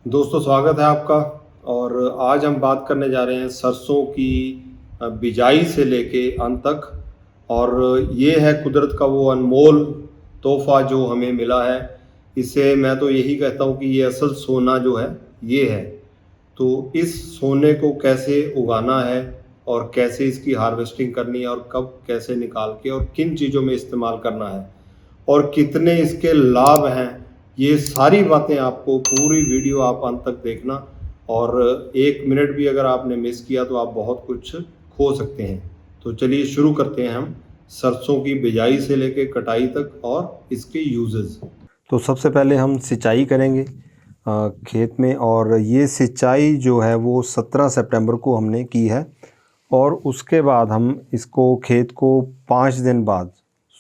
दोस्तों स्वागत है आपका। और आज हम बात करने जा रहे हैं सरसों की बिजाई से लेके अंत तक। और ये है कुदरत का वो अनमोल तोहफा जो हमें मिला है। इसे मैं तो यही कहता हूँ कि ये असल सोना जो है ये है। तो इस सोने को कैसे उगाना है और कैसे इसकी हार्वेस्टिंग करनी है और कब कैसे निकाल के और किन चीज़ों में इस्तेमाल करना है और कितने इसके लाभ हैं, ये सारी बातें आपको पूरी वीडियो आप अंत तक देखना। और 1 मिनट भी अगर आपने मिस किया तो आप बहुत कुछ खो सकते हैं। तो चलिए शुरू करते हैं हम सरसों की बिजाई से लेकर कटाई तक और इसके यूजेस। तो सबसे पहले हम सिंचाई करेंगे खेत में। और ये सिंचाई जो है वो 17 सितंबर को हमने की है। और उसके बाद हम इसको खेत को 5 दिन बाद,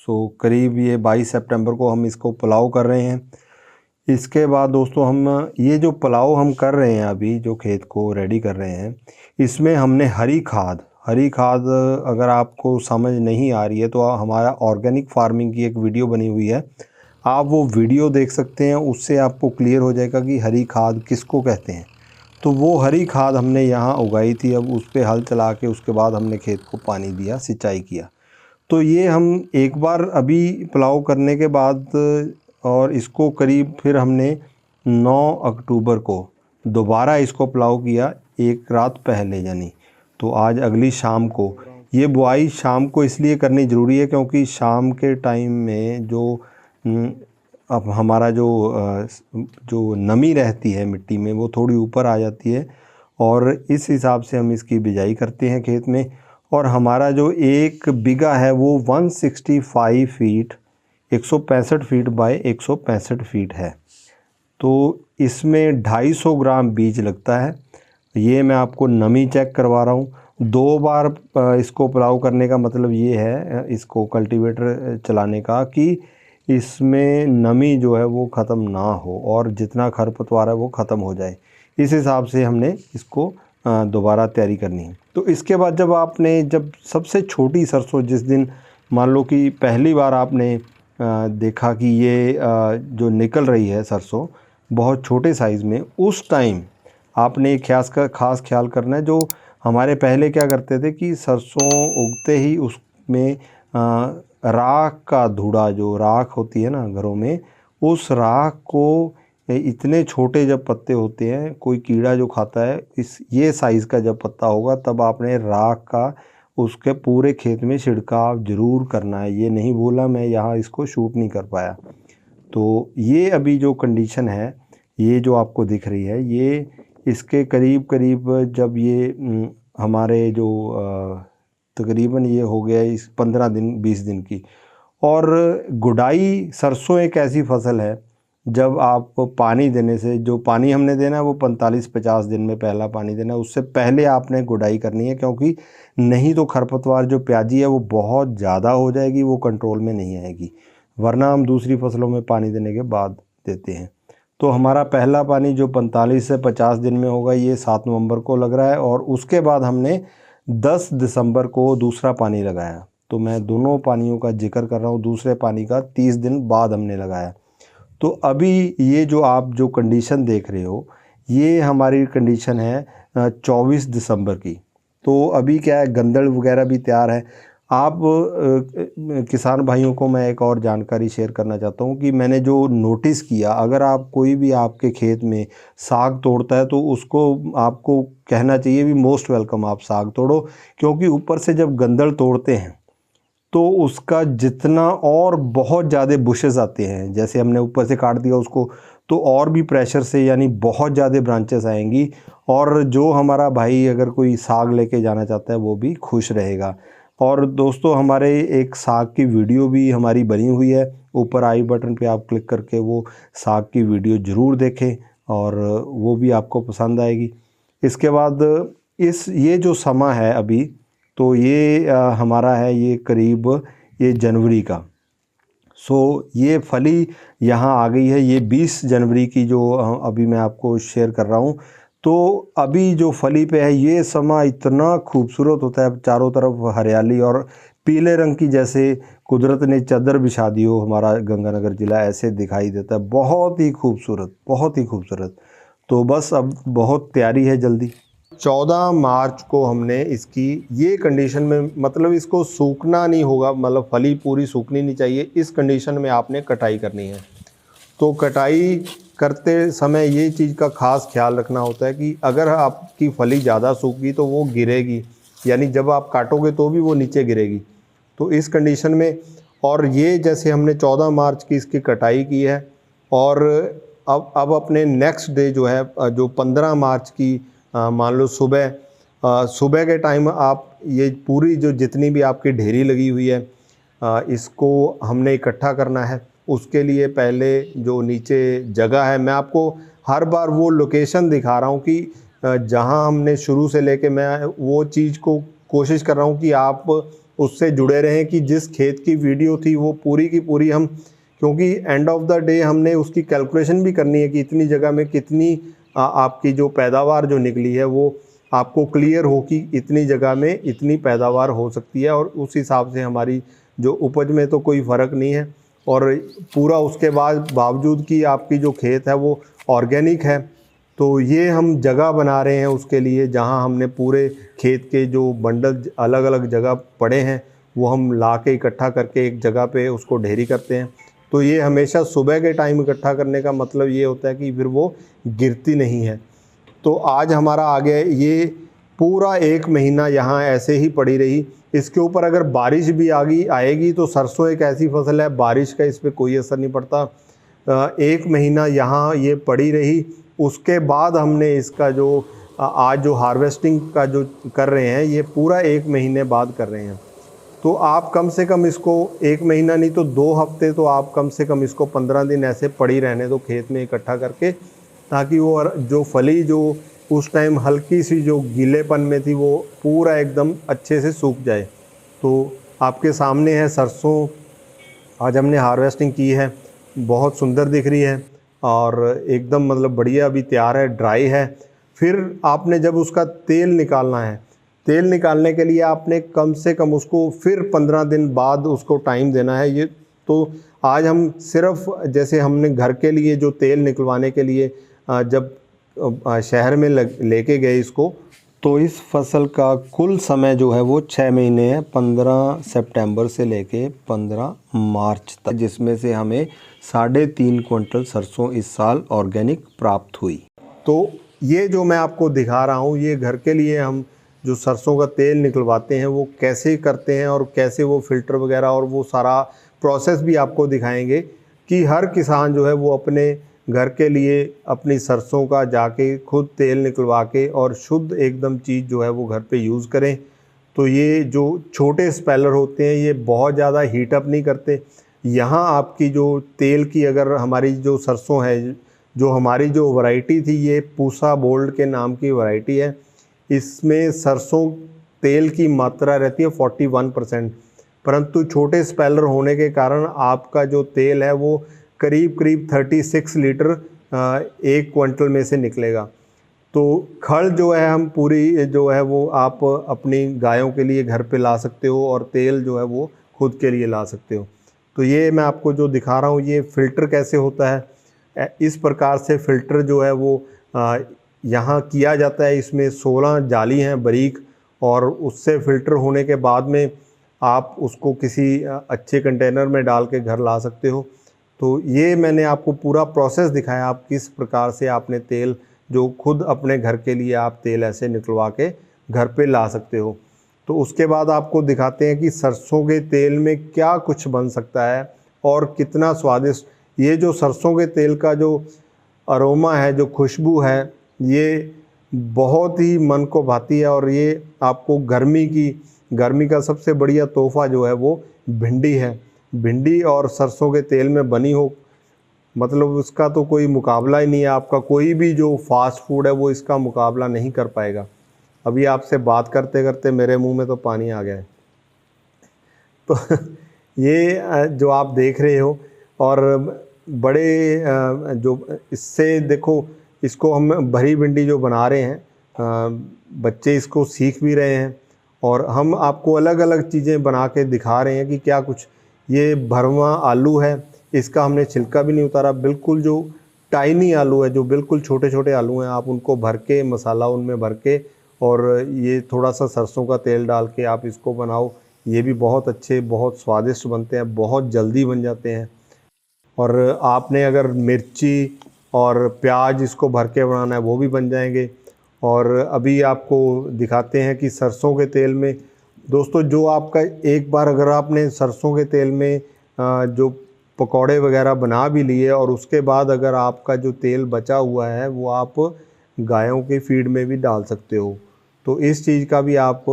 करीब ये 22 सितंबर को हम इसको पुलाव कर रहे हैं। इसके बाद दोस्तों हम ये जो पुलाव हम कर रहे हैं, अभी जो खेत को रेडी कर रहे हैं, इसमें हमने हरी खाद अगर आपको समझ नहीं आ रही है तो हमारा ऑर्गेनिक फार्मिंग की एक वीडियो बनी हुई है, आप वो वीडियो देख सकते हैं। उससे आपको क्लियर हो जाएगा कि हरी खाद किसको कहते हैं। तो वो हरी खाद हमने यहाँ उगाई थी। अब उस पर हल चला के उसके बाद हमने खेत को पानी दिया, सिंचाई किया। तो ये हम एक बार अभी पुलाव करने के बाद, और इसको करीब फिर हमने 9 अक्टूबर को दोबारा इसको पुलाव किया, एक रात पहले यानी। तो आज अगली शाम को ये बुआई शाम को इसलिए करनी ज़रूरी है क्योंकि शाम के टाइम में जो अब हमारा जो नमी रहती है मिट्टी में वो थोड़ी ऊपर आ जाती है। और इस हिसाब से हम इसकी बिजाई करते हैं खेत में। और हमारा जो एक बीघा है वो 165 फीट 165 फीट बाय 165 फीट है। तो इसमें 250 ग्राम बीज लगता है। ये मैं आपको नमी चेक करवा रहा हूँ। 2 बार इसको पुलाव करने का मतलब ये है, इसको कल्टीवेटर चलाने का, कि इसमें नमी जो है वो ख़त्म ना हो और जितना खरपतवार है वो ख़त्म हो जाए। इस हिसाब से हमने इसको दोबारा तैयारी करनी है। तो इसके बाद जब सबसे छोटी सरसों, जिस दिन मान लो कि पहली बार आपने देखा कि ये जो निकल रही है सरसों बहुत छोटे साइज़ में, उस टाइम आपने खास ख्याल करना है। जो हमारे पहले क्या करते थे कि सरसों उगते ही उसमें राख का धूड़ा, जो राख होती है ना घरों में, उस राख को, इतने छोटे जब पत्ते होते हैं, कोई कीड़ा जो खाता है, ये साइज़ का जब पत्ता होगा तब आपने राख का उसके पूरे खेत में छिड़काव ज़रूर करना है। ये नहीं बोला मैं, यहाँ इसको शूट नहीं कर पाया। तो ये अभी जो कंडीशन है, ये जो आपको दिख रही है, ये इसके करीब करीब जब ये हमारे जो तकरीबन ये हो गया इस 15 दिन 20 दिन की। और गुड़ाई, सरसों एक ऐसी फसल है जब आप पानी देने से, जो पानी हमने देना है वो 45-50 दिन में पहला पानी देना है, उससे पहले आपने गुड़ाई करनी है। क्योंकि नहीं तो खरपतवार जो प्याजी है वो बहुत ज़्यादा हो जाएगी, वो कंट्रोल में नहीं आएगी। वरना हम दूसरी फसलों में पानी देने के बाद देते हैं। तो हमारा पहला पानी जो 45 से 50 दिन में होगा, ये 7 नवंबर को लग रहा है। और उसके बाद हमने 10 दिसंबर को दूसरा पानी लगाया। तो मैं दोनों पानियों का जिक्र कर रहा हूँ, दूसरे पानी का 30 दिन बाद हमने लगाया। तो अभी ये जो आप जो कंडीशन देख रहे हो, ये हमारी कंडीशन है 24 दिसंबर की। तो अभी क्या है, गंदड़ वगैरह भी तैयार है। आप किसान भाइयों को मैं एक और जानकारी शेयर करना चाहता हूँ कि मैंने जो नोटिस किया, अगर आप कोई भी आपके खेत में साग तोड़ता है तो उसको आपको कहना चाहिए भी मोस्ट वेलकम, आप साग तोड़ो। क्योंकि ऊपर से जब गंदड़ तोड़ते हैं तो उसका जितना और बहुत ज़्यादा बुशेस आते हैं, जैसे हमने ऊपर से काट दिया उसको, तो और भी प्रेशर से यानी बहुत ज़्यादा ब्रांचेस आएंगी। और जो हमारा भाई अगर कोई साग लेके जाना चाहता है वो भी खुश रहेगा। और दोस्तों, हमारे एक साग की वीडियो भी हमारी बनी हुई है, ऊपर आई बटन पे आप क्लिक करके वो साग की वीडियो ज़रूर देखें और वो भी आपको पसंद आएगी। इसके बाद ये जो समा है अभी, तो ये हमारा है, ये करीब ये जनवरी का। ये फली यहाँ आ गई है, ये 20 जनवरी की जो अभी मैं आपको शेयर कर रहा हूँ। तो अभी जो फली पे है, ये समा इतना खूबसूरत होता है, चारों तरफ हरियाली और पीले रंग की, जैसे कुदरत ने चादर बिछा दी हो। हमारा गंगानगर ज़िला ऐसे दिखाई देता है, बहुत ही खूबसूरत, बहुत ही खूबसूरत। तो बस अब बहुत तैयारी है जल्दी। 14 मार्च को हमने इसकी ये कंडीशन में, मतलब इसको सूखना नहीं होगा, मतलब फली पूरी सूखनी नहीं चाहिए, इस कंडीशन में आपने कटाई करनी है। तो कटाई करते समय ये चीज़ का ख़ास ख्याल रखना होता है कि अगर आपकी फली ज़्यादा सूख गई तो वो गिरेगी, यानी जब आप काटोगे तो भी वो नीचे गिरेगी। तो इस कंडीशन में, और ये जैसे हमने 14 मार्च की इसकी कटाई की है, और अब अपने नेक्स्ट डे जो है, जो 15 मार्च की मान लो सुबह के टाइम आप ये पूरी जो जितनी भी आपकी ढेरी लगी हुई है, इसको हमने इकट्ठा करना है। उसके लिए पहले जो नीचे जगह है, मैं आपको हर बार वो लोकेशन दिखा रहा हूँ कि जहाँ हमने शुरू से लेके, मैं वो चीज़ को कोशिश कर रहा हूँ कि आप उससे जुड़े रहें कि जिस खेत की वीडियो थी वो पूरी की पूरी हम, क्योंकि एंड ऑफ द डे हमने उसकी कैलकुलेशन भी करनी है कि इतनी जगह में कितनी आपकी जो पैदावार जो निकली है वो आपको क्लियर हो कि इतनी जगह में इतनी पैदावार हो सकती है, और उस हिसाब से हमारी जो उपज में तो कोई फ़र्क नहीं है। और पूरा उसके बाद बावजूद कि आपकी जो खेत है वो ऑर्गेनिक है, तो ये हम जगह बना रहे हैं उसके लिए, जहां हमने पूरे खेत के जो बंडल अलग अलग जगह पड़े हैं वो हम ला के इकट्ठा करके एक जगह पे उसको ढेरी करते हैं। तो ये हमेशा सुबह के टाइम इकट्ठा करने का मतलब ये होता है कि फिर वो गिरती नहीं है। तो आज हमारा आ गया, ये पूरा 1 महीना यहाँ ऐसे ही पड़ी रही। इसके ऊपर अगर बारिश भी आएगी तो सरसों एक ऐसी फसल है, बारिश का इस पर कोई असर नहीं पड़ता। 1 महीना यहाँ ये पड़ी रही। उसके बाद हमने इसका जो आज जो हार्वेस्टिंग का जो कर रहे हैं, ये पूरा 1 महीने बाद कर रहे हैं। तो आप कम से कम इसको 1 महीना नहीं तो 2 हफ्ते तो आप कम से कम इसको 15 दिन ऐसे पड़ी रहने दो खेत में इकट्ठा करके, ताकि वो जो फली जो उस टाइम हल्की सी जो गीलेपन में थी वो पूरा एकदम अच्छे से सूख जाए। तो आपके सामने है सरसों, आज हमने हार्वेस्टिंग की है, बहुत सुंदर दिख रही है और एकदम मतलब बढ़िया अभी तैयार है, ड्राई है। फिर आपने जब उसका तेल निकालना है, तेल निकालने के लिए आपने कम से कम उसको फिर 15 दिन बाद उसको टाइम देना है। ये तो आज हम सिर्फ जैसे हमने घर के लिए जो तेल निकलवाने के लिए जब शहर में लेके गए इसको, तो इस फसल का कुल समय जो है वो 6 महीने है, 15 सितंबर से लेके 15 मार्च तक, जिसमें से हमें 3.5 क्विंटल सरसों इस साल ऑर्गेनिक प्राप्त हुई। तो ये जो मैं आपको दिखा रहा हूँ, ये घर के लिए हम जो सरसों का तेल निकलवाते हैं वो कैसे करते हैं और कैसे वो फ़िल्टर वगैरह और वो सारा प्रोसेस भी आपको दिखाएंगे कि हर किसान जो है वो अपने घर के लिए अपनी सरसों का जाके खुद तेल निकलवा के और शुद्ध एकदम चीज़ जो है वो घर पे यूज़ करें। तो ये जो छोटे स्पेलर होते हैं ये बहुत ज़्यादा हीटअप नहीं करते। यहाँ आपकी जो तेल की, अगर हमारी जो सरसों है, जो हमारी जो वैरायटी थी, ये पूसा बोल्ड के नाम की वैरायटी है, इसमें सरसों तेल की मात्रा रहती है 41%, परंतु छोटे स्पेलर होने के कारण आपका जो तेल है वो करीब 36 लीटर 1 क्विंटल में से निकलेगा। तो खल जो है हम पूरी जो है वो आप अपनी गायों के लिए घर पे ला सकते हो और तेल जो है वो खुद के लिए ला सकते हो। तो ये मैं आपको जो दिखा रहा हूँ ये फ़िल्टर कैसे होता है, इस प्रकार से फ़िल्टर जो है वो यहाँ किया जाता है। इसमें 16 जाली हैं बारीक, और उससे फ़िल्टर होने के बाद में आप उसको किसी अच्छे कंटेनर में डाल के घर ला सकते हो। तो ये मैंने आपको पूरा प्रोसेस दिखाया, आप किस प्रकार से आपने तेल जो खुद अपने घर के लिए आप तेल ऐसे निकलवा के घर पे ला सकते हो। तो उसके बाद आपको दिखाते हैं कि सरसों के तेल में क्या कुछ बन सकता है और कितना स्वादिष्ट। ये जो सरसों के तेल का जो अरोमा है, जो खुशबू है, ये बहुत ही मन को भाती है। और ये आपको गर्मी का सबसे बढ़िया तोहफ़ा जो है वो भिंडी है। भिंडी और सरसों के तेल में बनी हो, मतलब उसका तो कोई मुकाबला ही नहीं है। आपका कोई भी जो फास्ट फूड है वो इसका मुकाबला नहीं कर पाएगा। अभी आपसे बात करते करते मेरे मुंह में तो पानी आ गया है। तो ये जो आप देख रहे हो, और बड़े जो इससे देखो, इसको हम भरी भिंडी जो बना रहे हैं, बच्चे इसको सीख भी रहे हैं और हम आपको अलग अलग चीज़ें बना के दिखा रहे हैं कि क्या कुछ। ये भरवा आलू है, इसका हमने छिलका भी नहीं उतारा, बिल्कुल जो टाइनी आलू है, जो बिल्कुल छोटे छोटे आलू हैं, आप उनको भर के मसाला उनमें भर के और ये थोड़ा सा सरसों का तेल डाल के आप इसको बनाओ, ये भी बहुत अच्छे, बहुत स्वादिष्ट बनते हैं, बहुत जल्दी बन जाते हैं। और आपने अगर मिर्ची और प्याज इसको भर के बनाना है वो भी बन जाएंगे। और अभी आपको दिखाते हैं कि सरसों के तेल में दोस्तों, जो आपका एक बार अगर आपने सरसों के तेल में जो पकौड़े वगैरह बना भी लिए और उसके बाद अगर आपका जो तेल बचा हुआ है वो आप गायों के फीड में भी डाल सकते हो। तो इस चीज़ का भी आप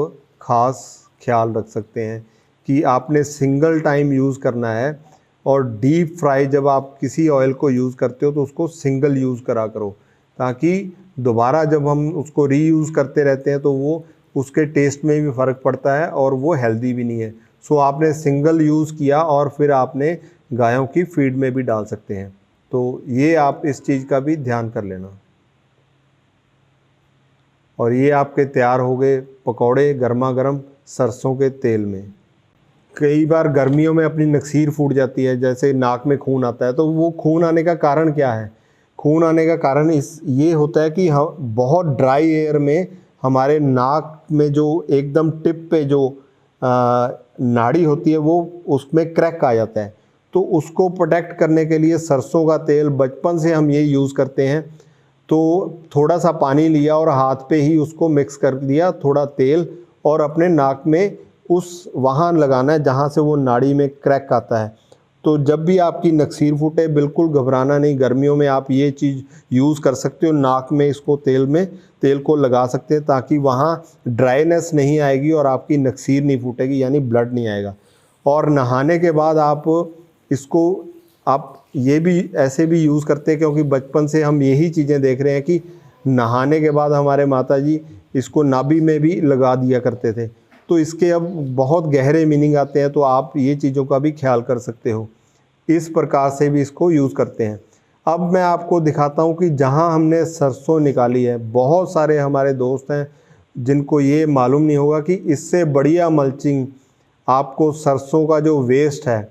ख़ास ख्याल रख सकते हैं कि आपने सिंगल टाइम यूज़ करना है। और डीप फ्राई जब आप किसी ऑयल को यूज़ करते हो तो उसको सिंगल यूज़ करा करो, ताकि दोबारा जब हम उसको रीयूज़ करते रहते हैं तो वो उसके टेस्ट में भी फ़र्क पड़ता है और वो हेल्दी भी नहीं है। सो आपने सिंगल यूज़ किया और फिर आपने गायों की फीड में भी डाल सकते हैं। तो ये आप इस चीज़ का भी ध्यान कर लेना। और ये आपके तैयार हो गए पकौड़े गर्मा गर्म सरसों के तेल में। कई बार गर्मियों में अपनी नक्सीर फूट जाती है, जैसे नाक में खून आता है, तो वो खून आने का कारण क्या है? खून आने का कारण ये होता है कि हम बहुत ड्राई एयर में हमारे नाक में जो एकदम टिप पे जो नाड़ी होती है वो उसमें क्रैक आ जाता है। तो उसको प्रोटेक्ट करने के लिए सरसों का तेल बचपन से हम ये यूज़ करते हैं। तो थोड़ा सा पानी लिया और हाथ पे ही उसको मिक्स कर दिया थोड़ा तेल, और अपने नाक में उस वहाँ लगाना है जहाँ से वो नाड़ी में क्रैक आता है। तो जब भी आपकी नक्सीर फूटे बिल्कुल घबराना नहीं, गर्मियों में आप ये चीज़ यूज़ कर सकते हो, नाक में इसको तेल को लगा सकते हैं, ताकि वहाँ ड्राइनेस नहीं आएगी और आपकी नक्सीर नहीं फूटेगी, यानी ब्लड नहीं आएगा। और नहाने के बाद आप इसको ये भी ऐसे भी यूज़ करते हैं, क्योंकि बचपन से हम यही चीज़ें देख रहे हैं कि नहाने के बाद हमारे माताजी इसको नाभि में भी लगा दिया करते थे। तो इसके अब बहुत गहरे मीनिंग आते हैं, तो आप ये चीज़ों का भी ख्याल कर सकते हो। इस प्रकार से भी इसको यूज़ करते हैं। अब मैं आपको दिखाता हूँ कि जहाँ हमने सरसों निकाली है, बहुत सारे हमारे दोस्त हैं जिनको ये मालूम नहीं होगा कि इससे बढ़िया मल्चिंग आपको सरसों का जो वेस्ट है,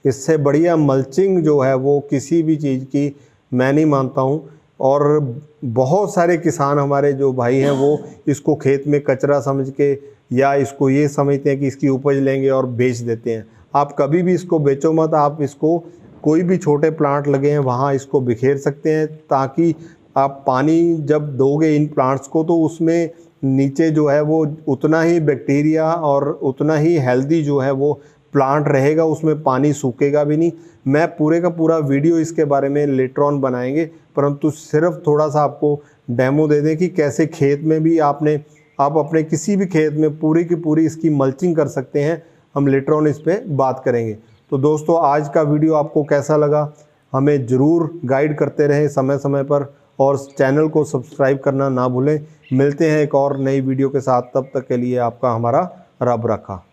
इससे बढ़िया मल्चिंग जो है वो किसी भी चीज़ की मैं नहीं मानता हूँ। और बहुत सारे किसान हमारे जो भाई हैं वो इसको खेत में कचरा समझ के या इसको ये समझते हैं कि इसकी उपज लेंगे और बेच देते हैं। आप कभी भी इसको बेचो मत, आप इसको कोई भी छोटे प्लांट लगे हैं वहाँ इसको बिखेर सकते हैं, ताकि आप पानी जब दोगे इन प्लांट्स को तो उसमें नीचे जो है वो उतना ही बैक्टीरिया और उतना ही हेल्दी जो है वो प्लांट रहेगा, उसमें पानी सूखेगा भी नहीं। मैं पूरे का पूरा वीडियो इसके बारे में लेटर ऑन बनाएंगे, परंतु सिर्फ थोड़ा सा आपको डेमो दे दें कि कैसे खेत में भी आप अपने किसी भी खेत में पूरी की पूरी इसकी मल्चिंग कर सकते हैं। हम लेटर ऑन इस पर बात करेंगे। तो दोस्तों, आज का वीडियो आपको कैसा लगा हमें ज़रूर गाइड करते रहें समय समय पर, और चैनल को सब्सक्राइब करना ना भूलें। मिलते हैं एक और नई वीडियो के साथ, तब तक के लिए आपका हमारा रब रखा।